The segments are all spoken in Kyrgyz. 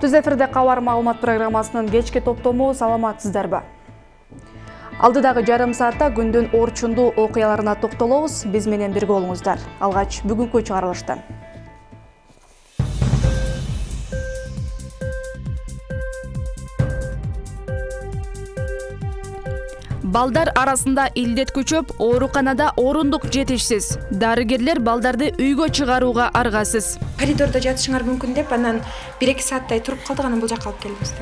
Түз эфирде кабар маалымат программасынын кечки топтому саламатсыздарбы? Алдыдагы жарым саатта күндүн орчундуу окуяларына токтолобуз. Биз менен бирге болуңуздар. Алгач бүгүнкү чыгарылыштан. Балдар арасында илдет күчөп, ооруканада орундук жетишсиз. Дарыгерлер балдарды үйгө чыгарууга аргасыз. Коридордо жатышыңар мүмкүн деп, анан 1-2 сааттай туруп калдык, анан бул жакка алып келдибиз.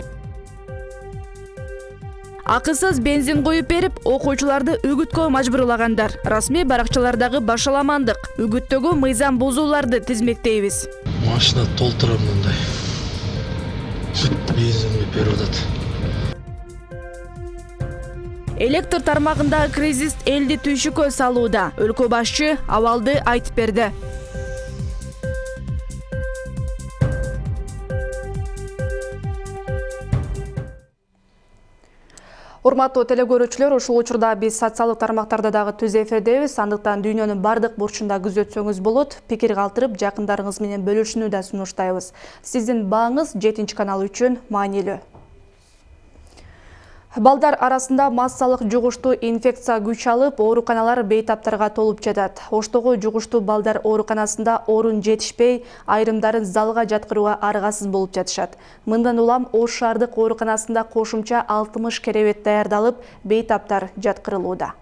Акысыз бензин коюп берип, окуучуларды үгүткө мажбурлагандар. Расмий баракчалардагы башаламандык, үгүттөгү мыйзам бузууларды тизмектейбиз. Машина толтурам мындай. Бензин берип атат. Электр тармагындагы кризис элди түйшүккө салууда. Өлкө башчы абалды айтып берди. Урматтуу телекөрүүчүлөр, ушул учурда биз социалдык тармактарда дагы түз эфирдебиз. Андыктан дүйнөнүн бардык бурчунда күзөтсөңүз болот. Пикир калтырып, жакындарыңыз менен бөлүшүүнү да сунуштайбыз. Сиздин бааңыз 7 канал үчүн маанилүү. Балдар арасында массалык жугуштуу инфекция күч алып, ооруканалар бейтаптарга толуп жатат. Оштогу жугуштуу балдар ооруканасында орун жетишпей, айрымдарын залга жаткырууга аргасыз болуп жатышат. Мындан улам Ош шаардык ооруканасында кошумча 60 керебет даярдалып, бейтаптар жаткырылууда.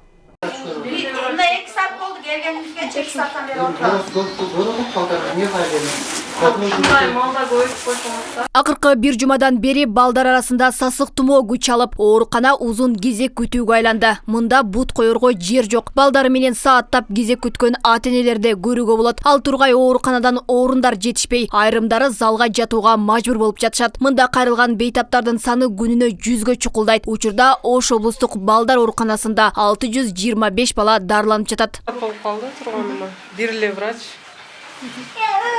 Акыркы бир жумадан бери балдар арасында сасык тумоо күч алып, оорукана узун кезек күтүүгө айланды. Мында бут коерго жер жок. Балдары менен сааттап кезек күткөн ата-энелерди көрүүгө болот. Ал тургай ооруканадан орундар жетишпей, айрымдары залга жатууга мажбур болуп жатышат. Мында кайрылган бейтаптардын саны күнүнө 100гө чукулдайт. Учурда Ош облустук балдар ооруканасында 625 бала дарыланып жатат. Болуп калды турганына. Бир эле врач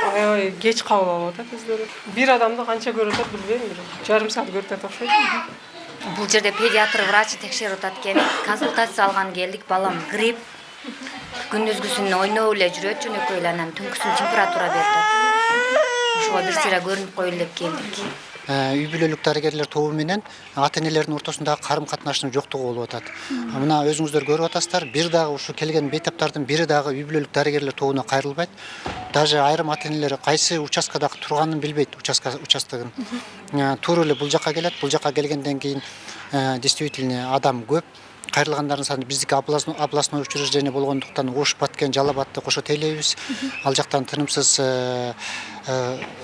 аябай кеч кабыл алып атат өздөрү. Бир адамды канча көрүп атат билбейм, бир жарым саат көрүп атат окшойт. Бул жерде педиатр врачы текшерип атат экен. Консультация алган келдик, балам грипп. Күндүзгүсүн ойноп эле жүрөт, жөнөкөй эле, анан түнкүсүн температура берип атат. Ошого бир сыйра көрүнүп коелу деп келдик. Үй бүлөлүк дарыгерлер тобу менен ата-энелердин ортосундагы карым-катнаштын жоктугу болуп атат. Мына өзүңүздөр көрүп атасыздар, бир дагы ушу келген бейтаптардын бири дагы үй бүлөлүк дарыгерлер тобуна кайрылбайт. Даже айрым ата-энелер кайсы участкада турганын билбейт, участогун. Туура эле бул жакка келет, бул жакка келгенден кийин действительно адам көп. Кайрылгандардын саны биздики областной учреждение болгондуктан Ош, Баткен, Жалал Абадты кошо тейлейбиз. Ал жактан тынымсыз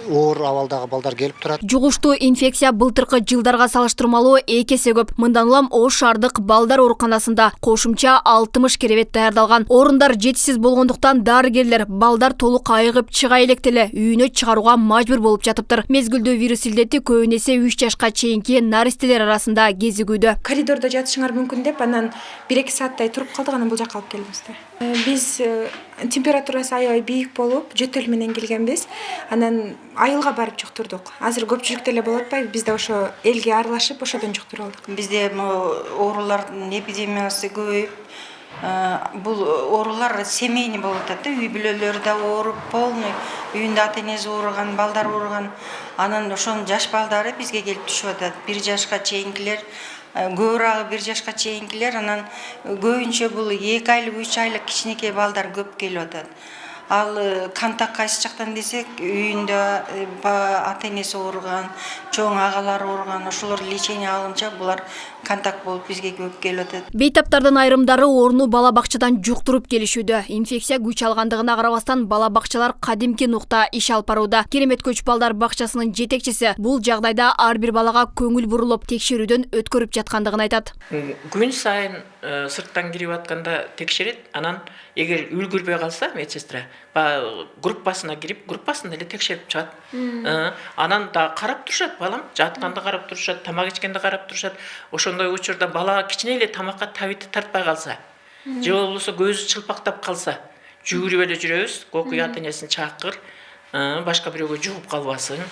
оор абалдагы балдар келип турат. Жугуштуу инфекция былтыркы жылдарга салыштырмалуу 2 эсе көп. Мындан улам Ош шаардык балдар ооруканасында кошумча 60 керебет даярдалган. Орундар жетишсиз болгондуктан дарыгерлер балдар толук айыгып чыга электеле үйүнө чыгарууга мажбур болуп жатыптыр. Мезгилдүү вирус илдети көбүн эсе 3 жашка чейинки наристелер арасында кезигүүдө. Коридордо жатышыңар мүмкүн деп, анан 1-2 сааттай туруп калдык, анан бул жакка алып келдибиз. Биз температурасы аябай бийик болуп, жөтөл менен келгенбиз. Анан айылга барып жуктурдук. Азыр көпчүлүктө эле болуп атпайбы? Биз да ошо элге аралашып, ошодон жуктуруп алдык. Бизде оорулардын эпидемиясы көбөйүп, бул оорулар семейный болуп атат. Үй бүлөлөр да ооруп, полный үйүндө ата-энеси ооруган, балдар ооруган. Анан ошонун жаш балдары бизге келип түшүп атат. 1 жашка чейинкилер, көбүрөөгү 1 жашка чейинкилер, анан көбүнчө бул 2 айлык, 3 айлык кичинекей балдар көп келип атат. Ал кантак кайсы жактан десек, үйүндө ата-энеси ооруган, чоң агалары ооруган, ошолор лечение алынча булар кантак болуп бизге көп келип атат. Бейтаптардын айрымдары орну бала бакчадан жуктуруп келишүүдө. Инфекция күч алгандыгына карабастан бала бакчалар кадимки нукта иш алып барууда. Керемет көч балдар бакчасынын жетекчиси бул жагдайда ар бир балага көңүл бурулуп, текшерүүдөн өткөрүп жаткандыгын айтат. Күн сайын сырттан кирип атканда текшерет, анан эгер үлгүрбөй калса медсестра группасына кирип, группасында эле текшерип чыгат. Анан да карап турушат, балам жатканда карап турушат, тамак ичкенде карап турушат. Ошондой учурда бала кичине эле тамакка табити тартпай калса, же болбосо көзү чылпактап калса, жүгүрүп эле жүрөбүз. Кокуй ата-энесин чакыр, башка бирөөгө жугуп калбасын.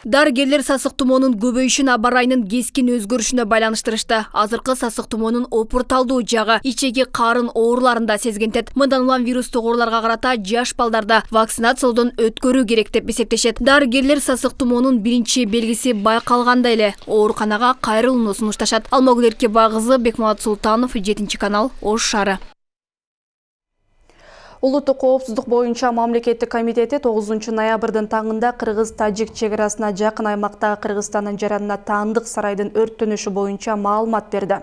Дарыгерлер сасык тумоонун көбөйүшүн аба ырайынын кескин өзгөрүшүнө байланыштырышты. Азыркы сасык тумоонун опурталдуу жагы ичеги карын ооруларында сезгентет. Мындан улам вирустук ооруларга карата жаш балдарда вакцинациялоодон өткөрүү керек деп эсептешет. Дарыгерлер сасык тумоонун биринчи белгиси байкалганда эле ооруканага кайрылууну сунушташат. Алмагүл Эркебай кызы, Бекмамат Султанов, 7-канал, Ош шаары. Улуттук коопсуздук боюнча мамлекеттик комитети 9 ноябрдын таңында Кыргыз-Тажик чек арасына жакын аймактагы Кыргызстандын жаранына таандык сарайдын өрттөнүшү боюнча маалымат берди.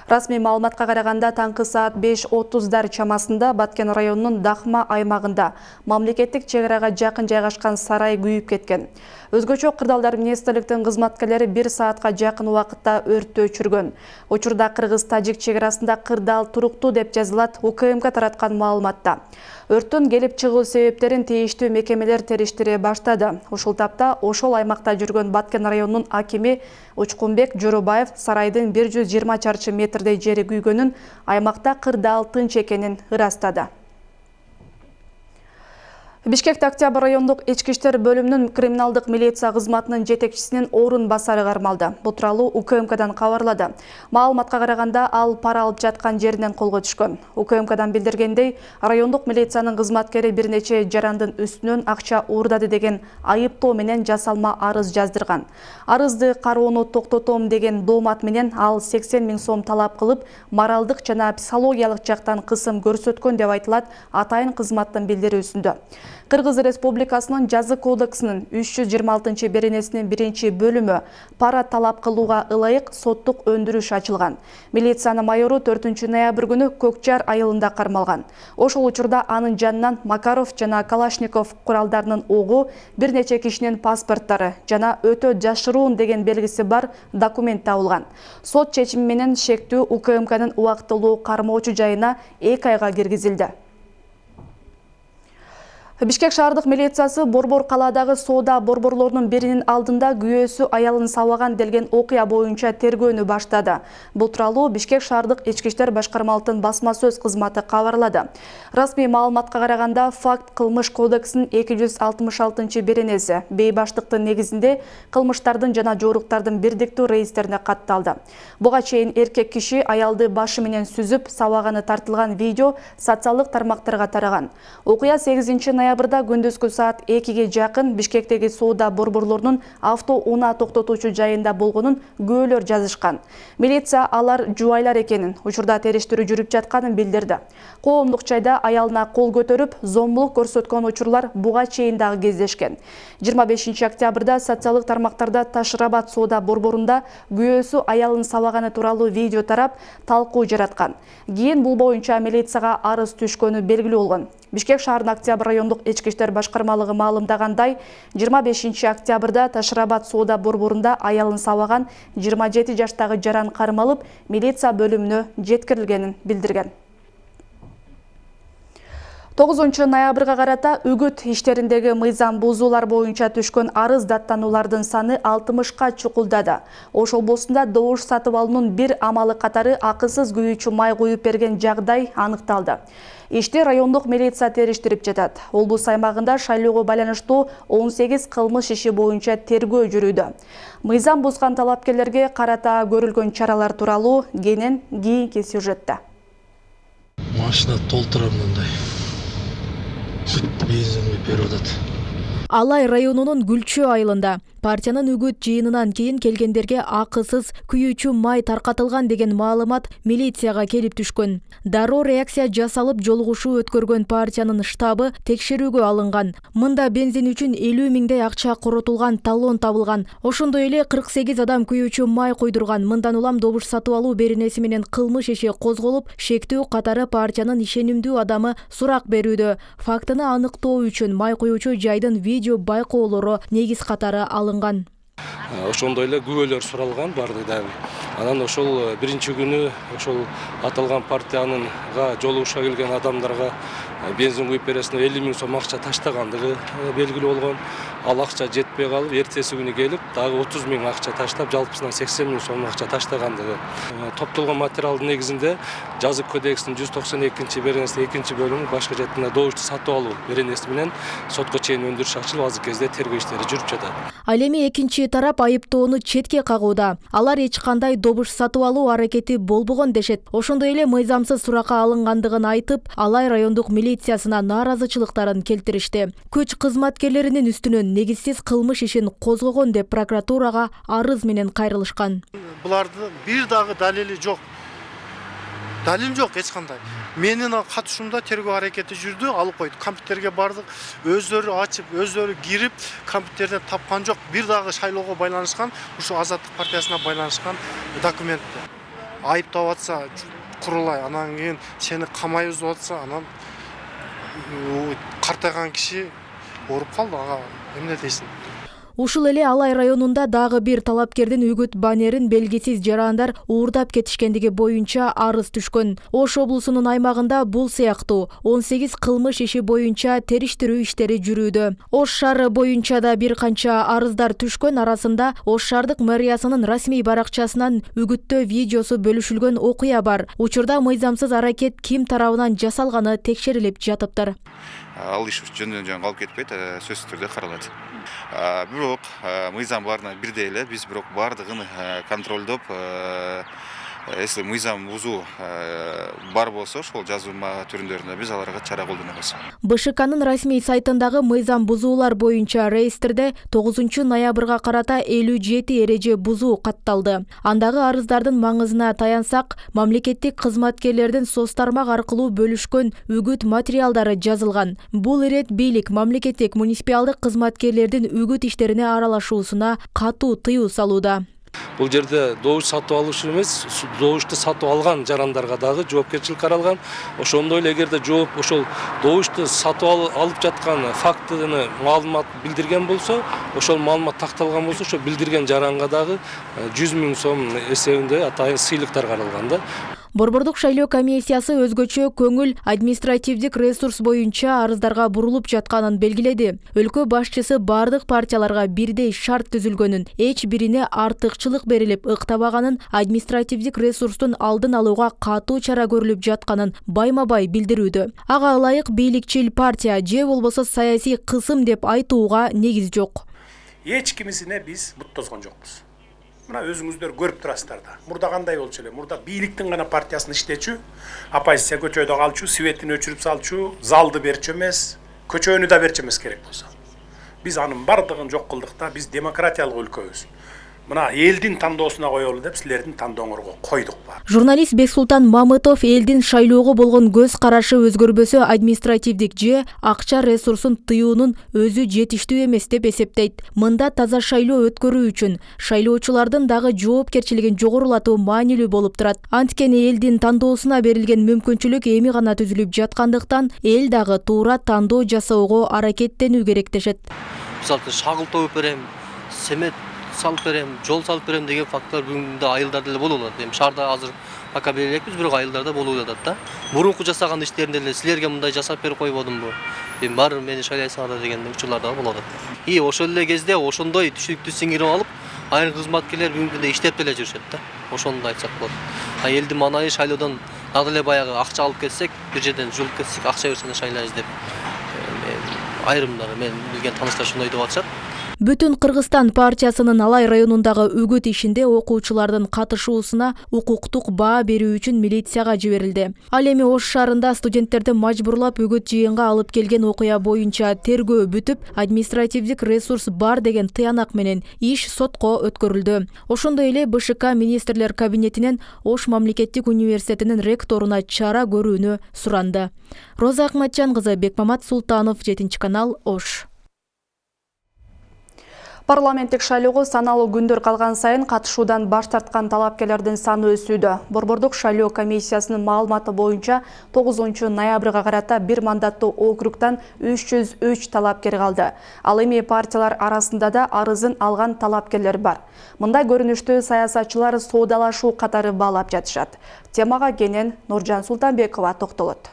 Расмий маалыматка караганда таңкы саат 5:30 чамасында Баткен районунун Дахма аймагында мамлекеттик чек арага жакын жайгашкан сарай күйүп кеткен. Өзгөчө кырдаалдар министрликтин кызматкерлери 1 саатка жакын убакытта өрттү өчүргөн. Учурда Кыргыз-Тажик чек арасында кырдаал туруктуу деп жазылат УКМК тараткан маалыматта. Өрттүн келип чыгуу себептерин тийиштүү мекемелер териштире баштады. Ушул тапта ошол аймакта жүргөн Баткен районунун акими Учкунбек Жоробаев сарайдын 120 чарчы метрдей жери күйгөнүн, аймакта кырдаал тынч экенин ырастады. Бишкекте Октябрь райондук ички иштер бөлүмүнүн криминалдык милиция кызматынын жетекчисинин орун басары кармалды. Бул тууралуу УКМКдан кабарлады. Маалыматка караганда ал пара алып жаткан жеринен колго түшкөн. УКМКдан билдиргендей, райондук милициянын кызматкери бир нече жарандын үстүнөн акча уурдады деген айыптоо менен жасалма арыз жаздырган. Арызды кароону токтотом деген доомат менен ал 80 000 сом талап кылып, моралдык жана психологиялык жактан кысым көрсөткөн деп айтылат атайын кызматтын билдирүүсүндө. Кыргыз Республикасынын Жаза кодексинин 326 беренесинин 1-бөлүмү пара талап кылууга ылайык соттук өндүрүш ачылган. Милициянын майору 4 ноябрь күнү Көкчар айылында кармалган. Ошол учурда анын жанынан Макаров жана Калашников куралдарынын огу, бир нече кишинин паспорттары жана өтө жашыруун деген белгиси бар документ табылган. Сот чечими менен шектүү УКМКнын убактылуу кармоочу жайына 2 айга киргизилди. Бишкек шаардык милициясы Борбор калаадагы соода борборлорунун биринин алдында күйөөсү аялын сабаган делген окуя боюнча тергөөнү баштады. Бул тууралуу Бишкек шаардык ички иштер башкармалыктын басма сөз кызматы кабарлады. Расмий маалыматка караганда факт кылмыш кодексинин 266 беренеси бейбаштыктын негизинде кылмыштардын жана жоруктардын бирдиктүү реестрине катталды. Буга чейин эркек киши аялды башы менен сүзүп сабаганы тартылган видео социалдык тармактарга тараган. Окуя 8 ноябрда күндүзгү саат 2-ге жакын Бишкектеги соода борборлорунун авто унаа токтотуучу жайында болгонун күбөлөр жазышкан. Милиция алар жубайлар экенин, учурда териштирүү жүрүп жатканын билдирди. Коомдук жайда аялына кол көтөрүп, зомбулук көрсөткөн учурлар буга чейин дагы кездешкен. 25 октябрда социалдык тармактарда Ташрабад соода борборунда күйөөсү аялын сабаганы тууралуу видео тарап, талкуу жараткан. Кийин бул боюнча милицияга арыз түшкөнү белгилүү болгон. Бишкек шаарынын Октябрь райондук ички иштер башкармалыгы маалымдагандай, 25 октябрда Ташрабад соода борборунда аялын сабаган 27 жаштагы жаран кармалып, милиция бөлүмүнө жеткирилгенин билдирген. 9 ноябрга карата үгүт иштериндеги мыйзам бузуулар боюнча түшкөн арыз даттануулардын саны 60-ка чукулдады. Ош облусунда добуш сатып алуунун бир амалы катары акысыз күйүүчү май коюп берген жагдай аныкталды. Ишти райондук милиция териштирип жатат. Облус аймагында шайлоого байланыштуу 18 кылмыш иши боюнча тергөө жүрүүдө. Мыйзам бузган талапкерлерге карата көрүлгөн чаралар тууралуу кийинки сюжетте. Машина толтура мындай. Бензин берип атат. Алай районунун Гүлчө айылында партиянын үгүт жыйынынан кийин келгендерге акысыз күйүүчү май таркатылган деген маалымат милицияга келип түшкөн. Дароо реакция жасалып, жолугушуу өткөргөн партиянын штабы текшерүүгө алынган. Мында бензин үчүн 50 миңдей акча коротулган талон табылган. Ошондой эле 48 адам күйүүчү май койдурган. Мындан улам добуш сатып алуу беренеси менен кылмыш иши козголуп, шектүү катары партиянын ишенимдүү адамы сурак берүүдө. Фактыны аныктоо үчүн май коюучу жайдын видео байкоолору негиз катары алынган. Ошондой эле күбөлөр суралган баардыгы дагы. Анан ошол биринчи күнү ошол аталган партиянынга жолугушка келген адамдарга бензин куюп бересине 50 000 сом акча таштагандыгы белгилүү болгон. Ал акча жетпей калып, эртеси күнү келип, дагы 30 000 акча таштап, жалпысынан 80 000 сом акча таштагандыгы. Топтолгон материалдын негизинде жазык кодексинин 192 беренесинин 2 бөлүмү башка жактан добушту сатып алуу беренеси менен сотко чейин өндүрүш ачылып, азыр кезде тергөө иштери жүрүп жатат. Ал эми экинчи тарап айыптоону четке кагууда. Алар эч кандай добуш сатып алуу аракети болбогон дешет. Ошондой эле мыйзамсыз суракка алынгандыгын айтып, Алай райондук милициясына нааразычылыктарын келтиришти. Күч кызматкерлеринин үстүнөн негизсиз кылмыш ишин козгогон деп прокуратурага арыз менен кайрылышкан. Булардын бир дагы далили жок. Далил жок эч кандай. Менин катышуумда тергөө аракети жүрдү, алып койду. Компьютерге бардык, өздөрү ачып, өздөрү кирип, компьютерден тапкан жок. Бир дагы шайлоого байланышкан, ушу Азаттык партиясына байланышкан документти. Айыптап атса курулай, анан кийин сени камайбыз деп атса, анан картайган киши ооруп калды, ага эмне дейсиң? Ушул эле Алай районунда дагы бир талапкердин үгүт баннерин белгисиз жарандар уурдап кетишкендиги боюнча арыз түшкөн. Ош облусунун аймагында бул сыяктуу 18 кылмыш иши боюнча териштирүү иштери жүрүүдө. Ош шаары боюнча да бир канча арыздар түшкөн, арасында Ош шаардык мэриясынын расмий баракчасынан үгүттөө видеосу бөлүшүлгөн окуя бар. Учурда мыйзамсыз аракет ким тарабынан жасалганы текшерилип жатыптыр. Ал иш жөндөн жөн калып кетпейт, сөзсүз түрдө каралат. Бирок мыйзам баарына бирдей эле, биз бирок баардыгын контролдоп, если мыйзам бузуу бар болсо, ошол жазылма түрүндөрүндө биз аларга чара колдонобуз. БШКнын расмий сайтындагы мыйзам бузуулар боюнча реестрде 9 ноябрга карата 57 эреже бузуу катталды. Андагы арыздардын маңызына таянсак, мамлекеттик кызматкерлердин соц тармак аркылуу бөлүшкөн үгүт материалдары жазылган. Бул ирет бийлик мамлекеттик муниципалдык кызматкерлердин үгүт иштерине аралашуусуна катуу тыюу салууда. Бул жерде добуш сатып алуучу эмес, добушту сатып алган жарандарга дагы жоопкерчилик каралган. Ошондой эле эгерде жооп ошол добушту сатып алып жаткан фактыны маалымат билдирген болсо, ошол маалымат такталган болсо, ошо билдирген жаранга дагы 100 000 сом эсебинде атайын сыйлыктар каралган да. Борбордук шайлоо комиссиясы өзгөчө көңүл административдик ресурс боюнча арыздарга бурулуп жатканын белгиледи. Өлкө башчысы бардык партияларга бирдей шарт түзүлгөнүн, эч бирине артыкчылык берилип ыктабаганын, административдик ресурстун алдын алууга катуу чара көрүлүп жатканын байма-бай билдирүүдө. Ага ылайык бийликчил партия же болбосо саясий кысым деп айтууга негиз жок. Эч кимисине биз бут тозгон жокпуз. Мына өзүңүздөр көрүп турасыздар да. Мурда кандай болчу эле? Мурда бийликтин гана партиясын иштечү, оппозиция көчөдө калчу, светин өчүрүп салчу, залды берчү эмес, көчөнү да берчү эмес керек болсо. Биз анын бардыгын жок кылдык да, биз демократиялык өлкөбүз. Мына элдин тандоосуна коелу деп силердин тандооңорго койдук бар. Журналист Бексултан Мамытов элдин шайлоого болгон көз карашы өзгөрбөсө административдик же акча ресурсун тыюунун өзү жетиштүү эмес деп эсептейт. Мында таза шайлоо өткөрүү үчүн шайлоочулардын дагы жоопкерчилигин жогорулатуу маанилүү болуп турат. Анткени элдин тандоосуна берилген мүмкүнчүлүк эми гана түзүлүп жаткандыктан эл дагы туура тандоо жасоого аракеттенүү керек дешет. Мисалы шагыл тоуп берем, семет салып берем, жол салып берем деген факттар бүгүндө айылдарда эле болуп атат. Эми шаарда азыр пока беле элекпиз, бирок айылдарда болуп атат да. Мурунку жасаган иштеринде эле силерге мындай жасап берип койбодумбу? Эми баары мени шайлайсыңар деген учурлар да болуп атат. Ошол эле кезде ошондой түшүктү сиңирип алып, айрым кызматкерлер бүгүнкү күндө иштеп деле жүрүшөт да. Ошону айтсак болот. Элдин манайы шайлоодон дагы эле баягы акча алып келсек, бир жерден жулуп кетсек, акча берсене шайлайбыз деп. Айрымдар мен билген тааныштар ошондой деп атышат. Бүтүн Кыргызстан партиясынын Алай районундагы үгүт ишинде окуучулардын катышуусуна укуктук баа берүү үчүн милицияга жиберилди. Ал эми Ош шаарында студенттерди мажбурлап үгүт жыйынга алып келген окуя боюнча тергөө бүтүп, административдик ресурс бар деген тыянак менен иш сотко өткөрүлдү. Ошондой эле БШК министрлер кабинетинен Ош мамлекеттик университетинин ректоруна чара көрүүнү суранды. Роза Акматжан кызы, Бекмамат Султанов, 7 канал, Ош. Парламенттик шайлоого саналуу күндөр калган сайын катышуудан баш тарткан талапкерлердин саны өсүүдө. Борбордук шайлоо комиссиясынын маалыматы боюнча 9 ноябрга карата бир мандаттуу округтан 303 талапкер калды. Ал эми партиялар арасында да арызын алган талапкерлер бар. Мындай көрүнүштү саясатчылар соодалашуу катары баалап жатышат. Темага кенен Нуржан Султанбекова токтолот.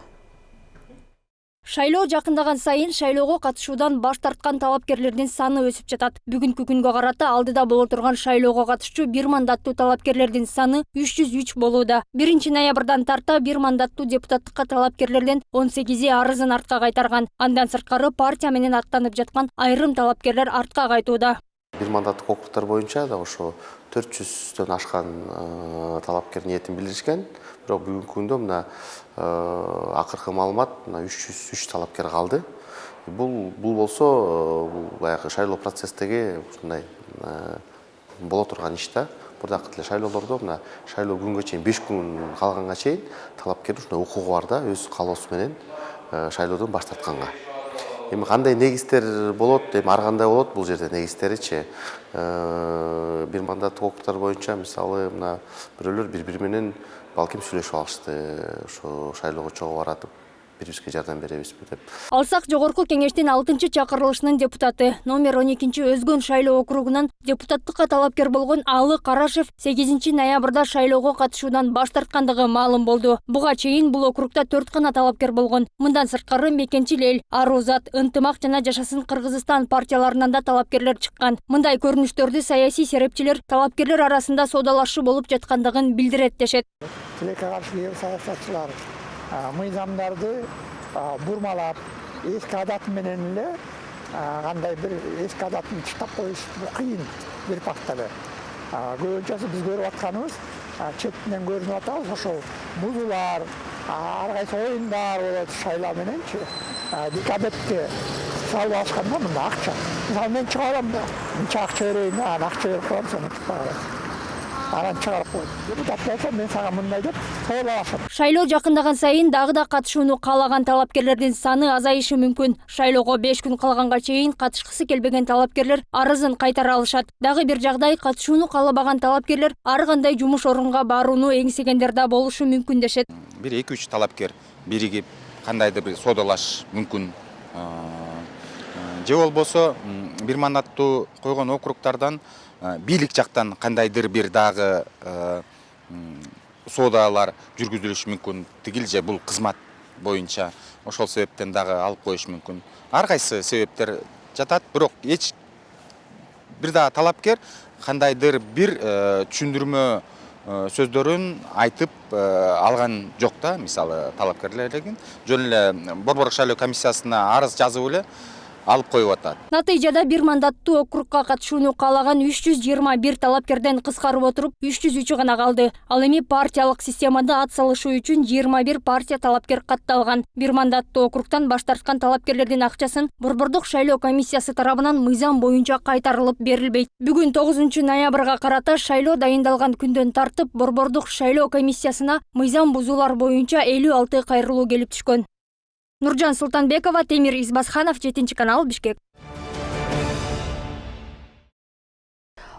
Шайлоо жакындаган сайын шайлоого катышуудан баш тарткан талапкерлердин саны өсүп жатат. Бүгүнкү күнгө карата алдыда боло турган шайлоого катышчу бир мандаттуу талапкерлердин саны 303 болууда. 1 ноябрдан тарта бир мандаттуу депутаттыкка талапкерлерден 18 арызын артка кайтарган. Андан сырткары партия менен аттанып жаткан айрым талапкерлер артка кайтууда. Бир мандаттык округтар боюнча да ошо 400дөн ашкан талапкер ниетин билдиришкен. Бирок бүгүнкү күндө мына акыркы маалымат 303 талапкер калды. Бул болсо баягы шайлоо процесстеги ушундай боло турган иш да. Бурдакы деле шайлоолордо мына шайлоо күнгө чейин 5 күн калганга чейин талапкер ушундай укугу бар да, өз каалоосу менен шайлоодон баш тартканга. Эми кандай негиздер болот, эми ар кандай болот бул жерде негиздеричи. Бир мандаттык округтар боюнча мисалы мына бирөөлөр бири-бири менен балким сүйлөшүп алышты. Ошо шайлоого чогуу баратып бирибизге жардам беребизби деп. Алсак жогорку кеңештин 6-чакырылышынын депутаты номер 12 Өзгөн шайлоо округунан депутаттыкка талапкер болгон Алы Карашев 8 ноябрда шайлоого катышуудан баш тарткандыгы маалым болду. Буга чейин бул округда 4 гана талапкер болгон. Мындан сырткары Мекенчил эл, Арузат, Ынтымак жана Жашасын Кыргызстан партияларынан да талапкерлер чыккан. Мындай көрүнүштөрдү саясий серепчилер талапкерлер арасында соодалашуу болуп жаткандыгын билдирет дешет. Тилекке каршы саясатчылар мыйзамдарды бурмалап, эски адат менен эле кандай бир эски адатын таштап коюш кыйын бир пакталы. Көбүнчөсү биз көрүп атканыбыз четтен көрүнүп атабыз, ошол бузулар, ар кайсы оюндар болот шайлоо мененчи. Декабетке салып алышканда мында акча. Мисалы мен чыгарам да, мынча акча берейин, акча берип коем, сени анан чыгарып коет. Депутат болсо мен сага мындай деп соолашат. Шайлоо жакындаган сайын дагы да катышууну каалаган талапкерлердин саны азайышы мүмкүн. Шайлоого 5 күн калганга чейин катышкысы келбеген талапкерлер арызын кайтара алышат. Дагы бир жагдай катышууну каалабаган талапкерлер ар кандай жумуш орунга барууну эңсегендер да болушу мүмкүн дешет. 1-2-3 талапкер биригип кандайдыр бир соодалаш мүмкүн. Же болбосо бир мандаттуу койгон округтардан бийлик жактан кандайдыр бир дагы соодалар жүргүзүлүшү мүмкүн. Тигил же бул кызмат боюнча ошол себептен дагы алып коюш мүмкүн. Ар кайсы себептер жатат, бирок эч бир дагы талапкер кандайдыр бир түшүндүрмө сөздөрүн айтып алган жок да. Мисалы талапкерлердин жөн эле Борбордук шайлоо комиссиясына арыз жазып эле алып коюп атат. Натыйжада бир мандаттуу округга катышууну каалаган 321 талапкерден кыскарып отуруп 303 гана калды. Ал эми партиялык системада ат салышуу үчүн 21 партия талапкер катталган. Бир мандаттуу округтан баш тарткан талапкерлердин акчасын Борбордук шайлоо комиссиясы тарабынан мыйзам боюнча кайтарылып берилбейт. Бүгүн 9 ноябрга карата шайлоо дайындалган күндөн тартып Борбордук шайлоо комиссиясына мыйзам бузуулар боюнча 56 кайрылуу келип түшкөн. Нуржан Султанбекова, Темир Избасханов, 7 канал, Бишкек.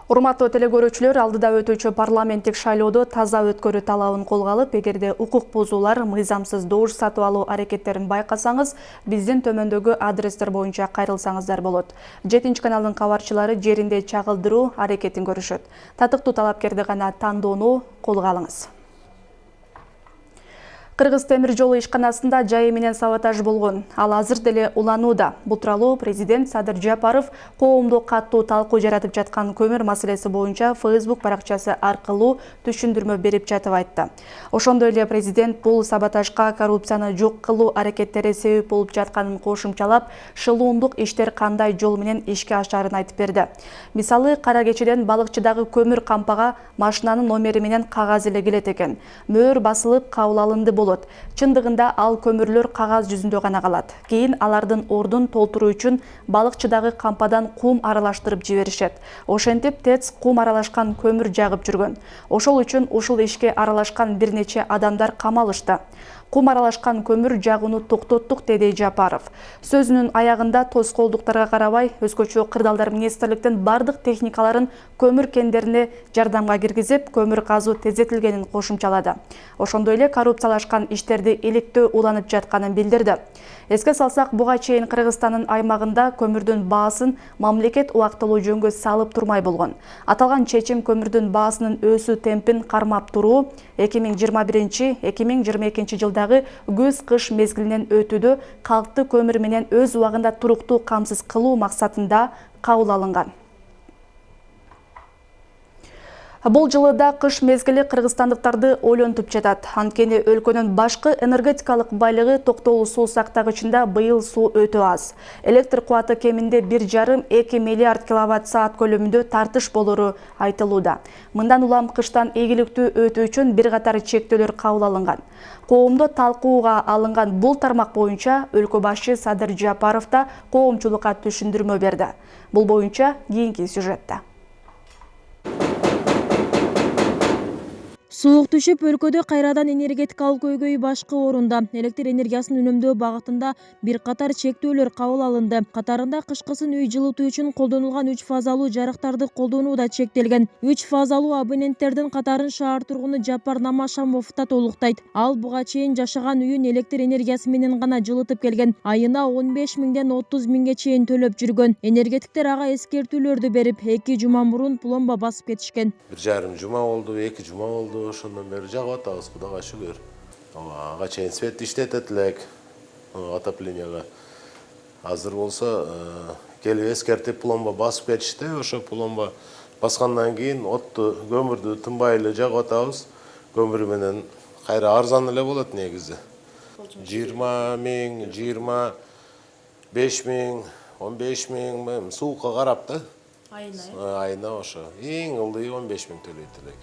Урматтуу телекөрүүчүлөр, алдыда өтүүчү парламенттик шайлоодо таза өткөрүү талабын колго алып, эгерде укук бузуулар, мыйзамсыз добуш сатып алуу аракеттерин байкасаңыз, биздин төмөндөгү адрестер боюнча кайрылсаңыздар болот. 7 каналдын кабарчылары жеринде чагылдыруу аракетин көрүшөт. Татыктуу талапкерди гана тандоону колго алыңыз. Кыргыз темир жолу ишканасында жайы менен саботаж болгон. Ал азыр деле уланууда. Бул тууралуу президент Садыр Жапаров коомдо каттуу талкуу жаратып жаткан көмүр маселеси боюнча Facebook баракчасы аркылуу түшүндүрмө берип жатып айтты. Ошондой эле президент бул саботажга коррупцияны жок кылуу аракеттери себеп болуп жатканын кошумчалап, шылуундук иштер кандай жол менен ишке ашарын айтып берди. Мисалы, кара кечеден балыкчыдагы көмүр кампага машинанын номери менен кагаз эле келет экен. Мөөр басылып кабыл алынды болот. Чындыгында ал көмүрлөр кагаз жүзүндө гана калат. Кийин алардын ордун толтуруу үчүн балыкчыдагы кампадан кум аралаштырып жиберишет. Ошентип ТЭЦ кум аралашкан көмүр жагып жүргөн. Ошол үчүн ушул ишке аралашкан бир нече адамдар камалышты. кум аралашкан көмүр жагууну токтоттук, деди Жапаров. Сөзүнүн аягында тоскоолдуктарга карабай, өзгөчө кырдаалдар министрликтин бардык техникаларын көмүр кендерине жардамга киргизип, көмүр казуу тездетилгенин кошумчалады. Ошондой эле коррупциялашкан иштерди иликтөө уланып жатканын билдирди. Эске салсак, буга чейин Кыргызстандын аймагында көмүрдүн баасын мамлекет убактылуу жөнгө салып турмай болгон. Аталган чечим көмүрдүн баасынын өсүү темпин кармап туруу 2021-2022 жылдагы көз-кыш мезгилинен өтүүдө калкты көмүр менен өз убагында туруктуу камсыз кылуу максатында кабыл алынган. Бул жылы да кыш мезгили кыргызстандыктарды ойлонтуп жатат. Анткени өлкөнүн башкы энергетикалык байлыгы токтоолуу суу сактагычында быйыл суу өтө аз. Электр кубаты кеминде 1,5-2 миллиард киловатт-саат көлөмүндө тартыш болору айтылууда. Мындан улам кыштан ийгиликтүү өтүү үчүн бир катар чектөөлөр кабыл алынган. Коомдо талкууга алынган бул тармак боюнча өлкө башчы Садыр Жапаров да коомчулукка түшүндүрмө берди. Бул боюнча кийинки сюжетте. Суук түшүп, өлкөдө кайрадан энергетикалык көйгөй башкы орунда. Электр энергиясын үнөмдөө багытында бир катар чектөөлөр кабыл алынды. Катарында кышкысын үй жылытуу үчүн колдонулган 3 фазалуу жарыктарды колдонуу да чектелген. 3 фазалуу абоненттердин катарын шаар тургуну Жапар Намашамов да толуктайт. Ал буга чейин жашаган үйүн электр энергиясы менен гана жылытып келген. Айына 15 миңден 30 миңге чейин төлөп жүргөн. Энергетиктер ага эскертүүлөрдү берип, 2 жума мурун пломба басып кетишкен. 1,5 жума болду, 2 жума болду. Ошондон бери жагып атабыз, Кудайга шүгүр. Ага чейин свет иштетет элек отопленияга. Азыр болсо келип эскертип пломба басып кетишти. Ошо пломба баскандан кийин отту, көмүрдү тынбай эле жагып атабыз. Көмүр менен кайра арзан эле болот негизи. 20 миң, 25 миң, 15 миң суукка карап да. Айына ошо. Эң ылдый 15 миң төлөйт элек.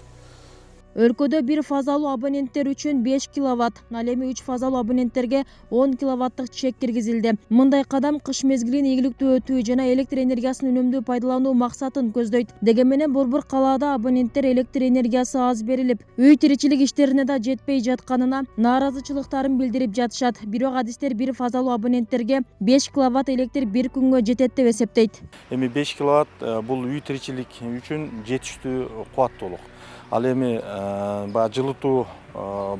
Өлкөдө бир фазалуу абоненттер үчүн 5 киловатт, ал эми 3 фазалуу абоненттерге 10 киловаттык чек киргизилди. Мындай кадам кыш мезгилин ийгиликтүү өтүү жана электр энергиясын үнөмдүү пайдалануу максатын көздөйт. Дегенменен борбор калаада абоненттер электр энергиясы аз берилип, үй тиричилик иштерине да жетпей жатканына нааразычылыктарын билдирип жатышат. Бирок адистер бир фазалуу абоненттерге 5 киловатт электр бир күнгө жетет деп эсептейт. Эми 5 киловатт бул үй тиричилик үчүн жетиштүү кубаттуулук. Ал эми жылытуу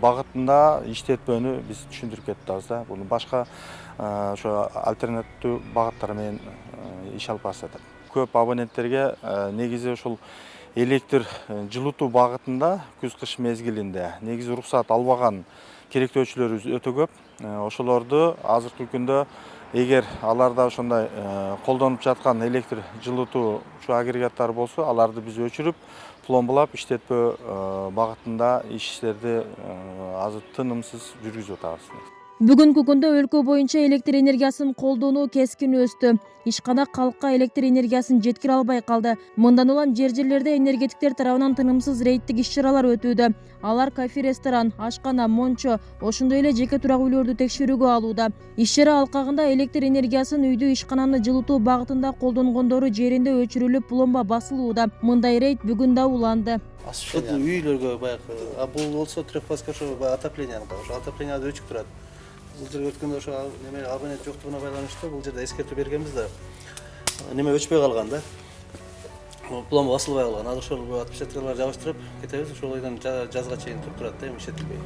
багытында иштетпөөнү биз түшүндүрүп кетебиз да. Буну башка ошо альтернативдүү багыттар менен иш алып барышат. Көп абоненттерге негизи ошол электр жылытуу багытында күз-кыш мезгилинде негизи уруксаат албаган керектөөчүлөрүбүз өтө көп. Ошолорду азыркы күндө эгер аларда ошондой колдонуп жаткан электр жылытуу агрегаттары болсо, аларды биз өчүрүп, пломбалап иштетпөө багытында иштерди азыр тынымсыз жүргүзүп атабыз. Бүгүнкү күндө өлкө боюнча электр энергиясын колдонуу кескин өстү. Ишкана калкка электр энергиясын жеткире албай калды. Мындан улам жерлерде энергетиктер тарабынан тынымсыз рейдтик иш-чаралар өтүүдө. Алар кафе, ресторан, ашкана, мончо, ошондой эле жеке турак үйлөрдү текшерүүгө алууда. Иш-чара алкагында электр энергиясын үйдү, ишкананы жылытуу багытында колдонгондору жеринде өчүрүлүп, пломба басылууда. Мындай рейд бүгүн да уланды. Үйлөргө баягы, бул болсо трехфазка ошо отопление, ошо отоплениеда өчүп турат. Бул жерге өткөндө ошо неме абонент жоктугуна байланыштуу бул жерде эскертүү бергенбиз да. Неме өчпөй калган да. Пломба басылбай калган. Азыр ошол отпечаткалар жабыштырып кетебиз. Ошол ойдон жазга чейин туруп турат да, иштетилбей.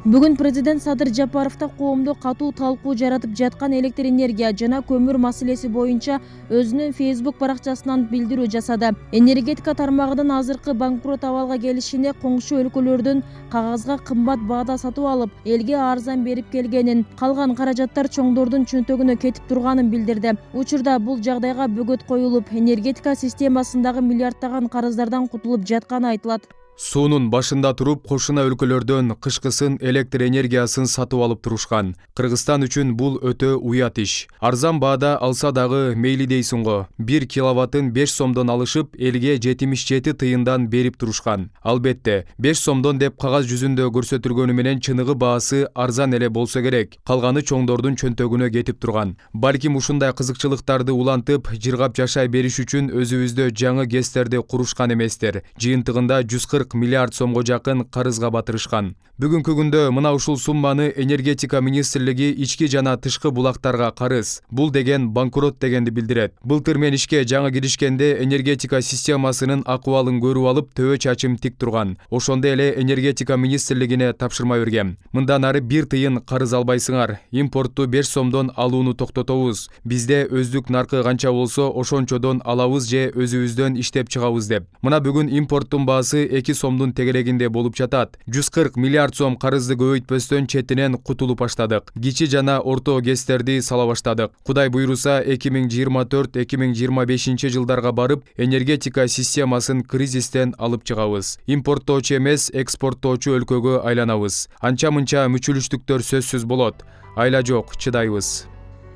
Бүгүн президент Садыр Жапаров да коомдо катуу талкуу жаратып жаткан электр энергия жана көмүр маселеси боюнча өзүнүн Facebook баракчасынан билдирүү жасады. Энергетика тармагынын азыркы банкрот абалга келишине коңшу өлкөлөрдүн кагазга кымбат баада сатып алып, элге арзан берип келгенин, калган каражаттар чоңдордун чөнтөгүнө кетип турганын билдирди. Учурда бул жагдайга бөгөт коюлуп, энергетика системасындагы миллиарддаган карыздардан кутулуп жатканы айтылат. Суунун башында туруп, кошуна өлкөлөрдөн кышкысын электр энергиясын сатып алып турушкан. Кыргызстан үчүн бул өтө уят иш. Арзан баада алса дагы мейли дейсиң го. 1 киловаттын 5 сомдон алышып, элге 77 тыйындан берип турушкан. Албетте, 5 сомдон деп кагаз жүзүндө көрсөтүлгөнү менен чыныгы баасы арзан эле болсо керек. Калганы чоңдордун чөнтөгүнө кетип турган. Балким ушундай кызыкчылыктарды улантып, жыргап жашай бериш үчүн өзүбүздө жаңы гэстерди курушкан эместер. Жыйынтыгында 140 140 миллиард сомго жакын карызга батырышкан. Бүгүнкү күндө мына ушул сумманы энергетика министрлиги ички жана тышкы булактарга карыз. Бул деген банкрот дегенди билдирет. Былтыр мен ишке жаңы киришкенде энергетика системасынын акыбалын көрүп алып төбө чачым тик турган. Ошондо эле энергетика министрлигине тапшырма бергем. Мындан ары 1 тыйын карыз албайсыңар. Импортту 5 сомдон алууну токтотобуз. Бизде өздүк наркы канча болсо ошончодон алабыз же өзүбүздөн иштеп чыгабыз деп. Мына бүгүн импорттун баасы 2 сомдун тегерегинде болуп жатат. 140 миллиард сом карызды көбөйтпөстөн четинен кутулуп баштадык. Кичи жана орто гэстерди сала баштадык. Кудай буйруса 2024-2025 жылдарга барып энергетика системасын кризистен алып чыгабыз. Импорттоочу эмес, экспорттоочу өлкөгө айланабыз. Анча-мынча мүчүлүштүктөр сөзсүз болот. Айла жок, чыдайбыз.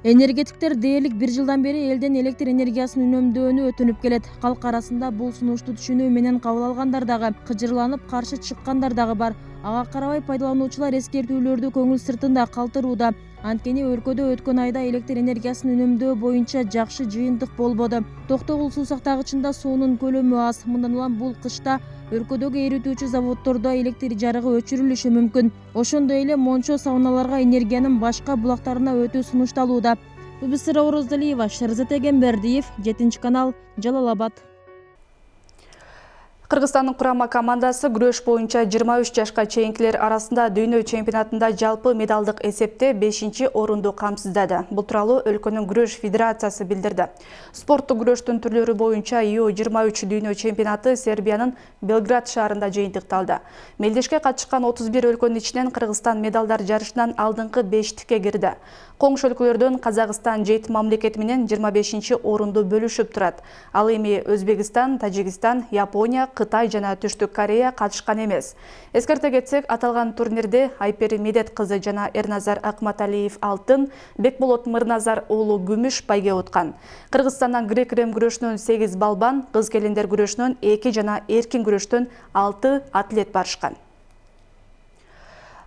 Энергетиктер дээрлик 1 жылдан бери элден электр энергиясын үнөмдөөнү өтүнүп келет. Калк арасында бул сунушту түшүнүү менен кабыл алгандар дагы, кыжырланып каршы чыккандар дагы бар. Ага карабай пайдалануучулар эскертүүлөрдү көңүл сыртында калтырууда. Анткени өлкөдө өткөн айда электр энергиясын үнөмдөө боюнча жакшы жыйынтык болбоду. Токтогул суу сактагычында суунун көлөмү аз. Мындан улам бул кышта өлкөдөгү эритүүчү заводдордо электр жарыгы өчүрүлүшү мүмкүн. Ошондой эле Мончо сауналарга энергиянын башка булактарына өтүү сунушталууда. Убисира Ороздалиева, Шерзат Эгембердиев, 7 канал, Жалал-Абад. Кыргызстандын курама командасы күрөш боюнча 23 жашка чейинкилер арасында дүйнө чемпионатында жалпы медалдык эсепте 5-орунду камсыздады. Бул тууралуу өлкөнүн күрөш федерациясы билдирди. Спорттук күрөштүн түрлөрү боюнча Ю-23 дүйнө чемпионаты Сербиянын Белград шаарында жыйынтыкталды. Мелдешке катышкан 31 өлкөнүн ичинен Кыргызстан медалдар жарышынан алдыңкы 5-тикке кирди. Коңшу өлкөлөрдөн Казакстан жейт мамлекети менен 25-орунду бөлүшүп турат. Ал эми Өзбекстан, Тажикстан, Япония, Кытай жана Түштүк Корея катышкан эмес. Эскерте кетсек, аталган турнирде Айпери Медет кызы жана Эрназар Акматалиев алтын, Бекболот Мырназар уулу күмүш пайге уткан. Кыргызстандан грек-рим күрөшүнөн 8 балбан, кыз келиндер күрөшүнөн 2 жана эркин күрөштөн 6 атлет барышкан.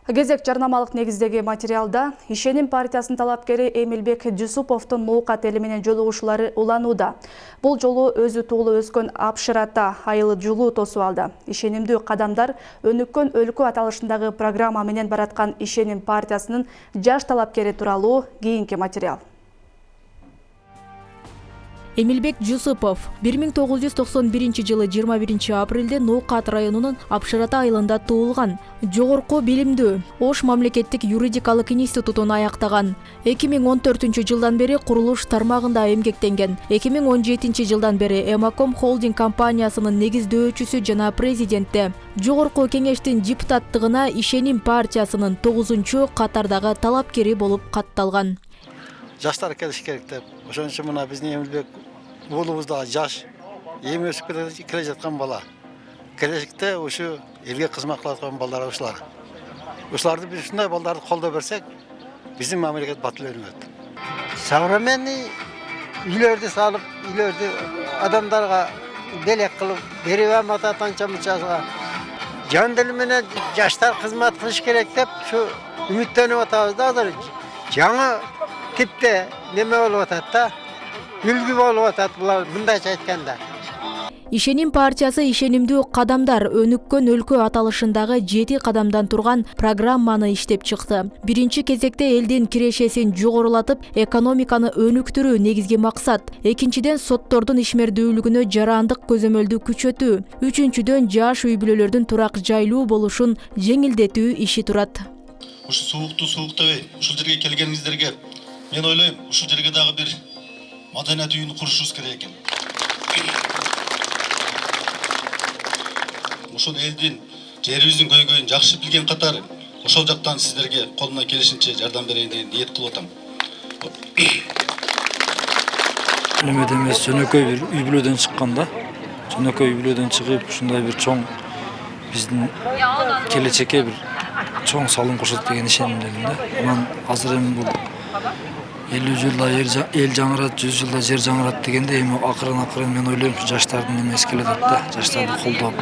Кезек жарнамалык негиздеги материалда Ишеним партиясынын талапкери Эмилбек Жусуповдун ноокат эли менен жолугушуулары уланууда. Бул жолу өзү туулуп өскөн Апшырата айылы жулуу тосуп алды. Ишенимдүү кадамдар өнүккөн өлкө аталышындагы программа менен бараткан Ишеним партиясынын жаш талапкери тууралуу кийинки материал. Эмилбек Жусупов 1991 жылы 21 апрелде Ноокат районунун Апшырата айылында туулган. Жогорку билимдүү Ош мамлекеттик юридикалык институтун аяктаган. 2014 жылдан бери курулуш тармагында эмгектенген. 2017 жылдан бери Эмаком холдинг компаниясынын негиздөөчүсү жана президенти. Жогорку кеңештин депутаттыгына Ишеним партиясынын 9-катардагы талапкери болуп катталган. Жаштар келиш керек деп. Ошон үчүн мына биздин Эмилбек уулубуз да жаш, эми өсүп келе жаткан бала. Келечекте ушу элге кызмат кылаткан балдар ушулар. Ушуларды биз ушундай балдарды колдоо берсек, биздин мамлекет батылданат. Современный үйлөрдү салып, үйлөрдү адамдарга белек кылып берип атат анча-мынчага. Жан дил менен жаштар кызмат кылыш керек деп ушу үмүттөнүп атабыз да азыр. Жаңы типте неме болуп атат да, үлгү болуп атат булар мындайча айтканда. Ишеним партиясы ишенимдүү кадамдар өнүккөн өлкө аталышындагы 7 кадамдан турган программаны иштеп чыкты. Биринчи кезекте элдин кирешесин жогорулатып, экономиканы өнүктүрүү негизги максат. Экинчиден соттордун ишмердүүлүгүнө жарандык көзөмөлдү күчөтүү. Үчүнчүдөн жаш үй бүлөлөрдүн турак жайлуу болушун жеңилдетүү иши турат. Ушу сууктабай, ушул жерге келгениңиздерге мен ойлойм, ушул жерге дагы бир маданият үйүн курушубуз керек экен. Ошол элдин, жерибиздин көйгөйүн жакшы билген катары, ошол жактан сиздерге колумдан келишинче жардам берейин деген ниет кылып атам. Немеде эмес, жөнөкөй бир үй бүлөдөн чыкканда, жөнөкөй үй бүлөдөн чыгып, ушундай бир чоң биздин келечекке бир чоң салым кошот деген ишенимдемин да. Анан азыр эми бул 50 жылда эл жаңырат, 100 жылда жер жаңырат дегенде эми акырын мен ойлойм жаштардын немеси келет да. Жаштарды колдоп,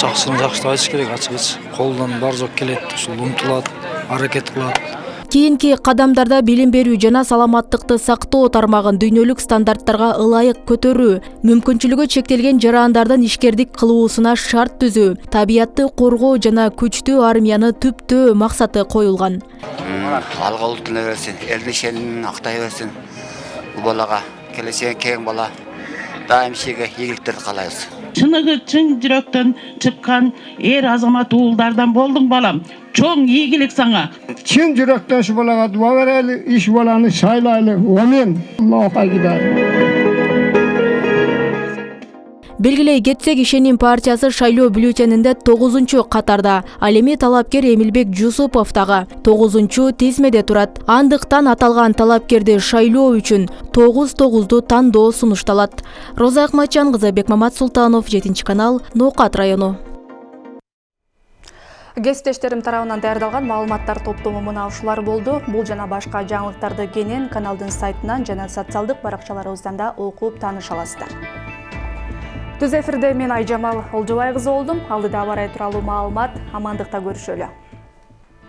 жакшыны жакшы айтыш керек, ачык-ачык. Колунан бар жок келет, ушул умтулат, аракет кылат. Кийинки кадамдарда билим берүү жана саламаттыкты сактоо тармагын дүйнөлүк стандарттарга ылайык көтөрүү, мүмкүнчүлүгү чектелген жарандардын ишкердик кылуусуна шарт түзүү, табиятты коргоо жана күчтүү армияны түптөө максаты коюлган. Алга ултуна берсин, элдин ишенин актай берсин. Бул балага келечеги кең бала дайым шеге ийгиликтерди каалайбыз. Чыныгы чын жүрөктөн чыккан азамат уулдардан болдуң балам. Чоң ийгилик саңа. Чын жүрөктөн ушу балага дуа берели, иш баланы шайлайлы. Амин. Аллаху акбар. Белгилей кетсек, Ишеним партиясы шайлоо бюллетенинде 9-катарда, ал эми талапкер Эмилбек Жусупов дагы 9-тизмеде турат. Андыктан аталган талапкерди шайлоо үчүн 9-9 тандоо сунушталат. Роза Акматжан кызы, Бекмамат Султанов, 7-канал, Ноокат району. Кесиптештерим тарабынан даярдалган маалыматтар топтому мына ушулар болду. Бул жана башка жаңылыктарды кенен каналдын сайтынан жана социалдык баракчаларыбыздан да окуп тааныша аласыздар. Түз эфирде мен Айжамал Олжобай кызы болдум. Алдыда абар ай тууралуу маалымат. Амандыкта көрүшөлү.